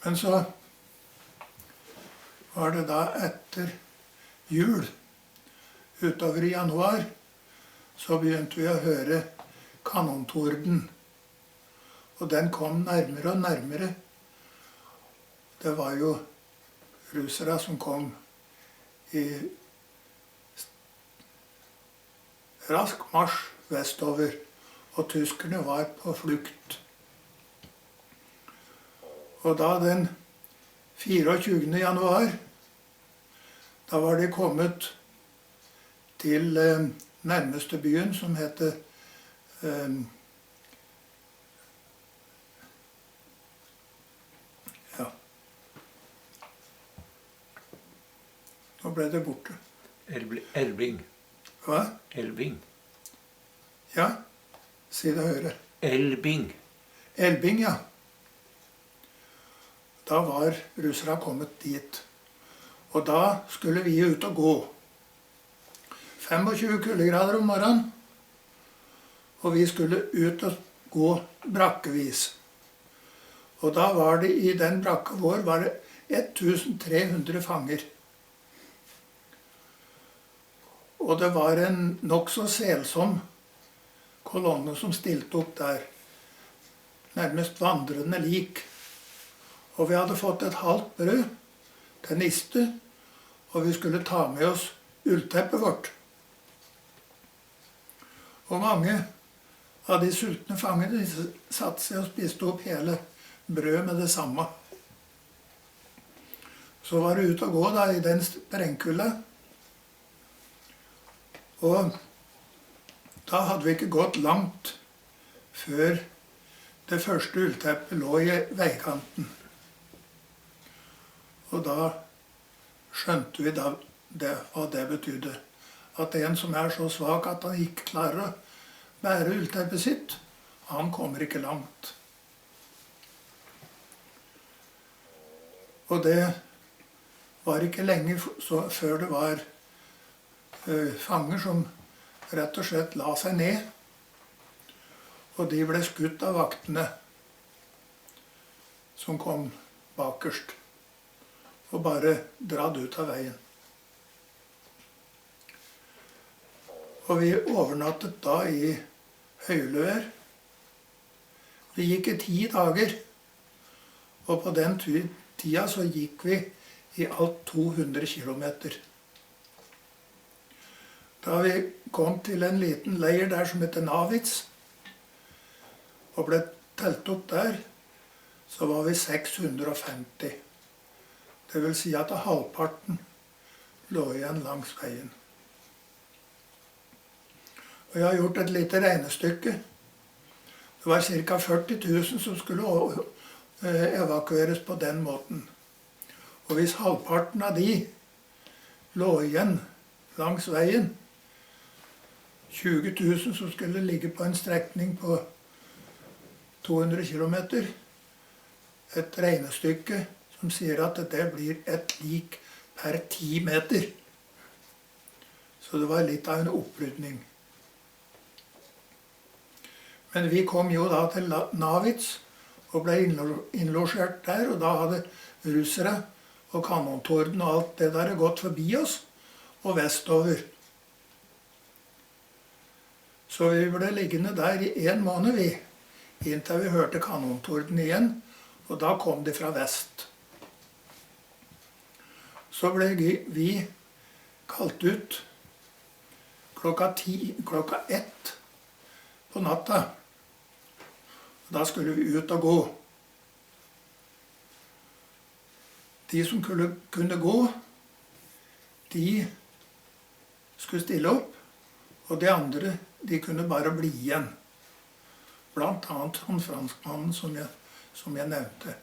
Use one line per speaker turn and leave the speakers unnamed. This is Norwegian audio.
Men så var det da etter jul, utover i januar, så begynte vi å høre kanontorden. Og den kom nærmere og nærmere. Det var jo russere som kom i rask marsj vestover, og tyskerne var på flukt. Og da den 24. januar, da var de kommet til nærmeste byen, som heter ja. Nå ble det borte.
Elbing.
Hva?
Elbing.
Ja, si det høyere.
Elbing.
Elbing, ja. Da var russere kommet dit. Og da skulle vi ut og gå. 25 kuldegrader om morgenen. Og vi skulle ut og gå brakkevis. Og da var det i den brakka vår var det 1300 fanger. Og det var en nokså selsom kolonne som stilte opp der. Nærmest vandrende lik. Og vi hadde fått et halvt brød til niste, og vi skulle ta med oss ullteppet vårt. Og mange av de sultne fangene satte seg og spiste opp hele brødet med det samme. Så var det ut og gå da i den sprengkulda. Og da hadde vi ikke gått langt før det første ullteppet lå i veikanten. Og da skjønte vi hva det betydde. At en som er så svak at han ikke klarer å bære ullteppet sitt, han kommer ikke langt. Og det var ikke lenge før det var fanger som rett og slett la seg ned. Og de ble skutt av vaktene som kom bakerst. Og bare dratt ut av veien. Og vi overnattet da i høyløer. Vi gikk i 10 dager. Og på den tida så gikk vi i alt 200 kilometer. Da vi kom til en liten leir der som heter Navitz, og ble telt opp der, så var vi 650. Det vil si at halvparten lå igjen langs veien. Og jeg har gjort et lite regnestykke. Det var ca. 40 000 som skulle evakueres på den måten. Og hvis halvparten av de lå igjen langs veien, 20 000 som skulle ligge på en strekning på 200 kilometer, et regnestykke som sier at det blir et lik per 10 meter. Så det var litt av en opprydning. Men vi kom jo da til Navitz og ble innlosjert der, og da hadde russere og kanontorden og alt det der gått forbi oss og vestover. Så vi ble liggende der i 1 måned, inntil vi hørte kanontorden igjen, og da kom de fra vest. Så ble vi kalt ut klokka 1 på natta. Da skulle vi ut og gå. De som kunne gå, de skulle stille opp, og de andre, de kunne bare bli igjen. Blant annet han franskmannen som jeg nevnte.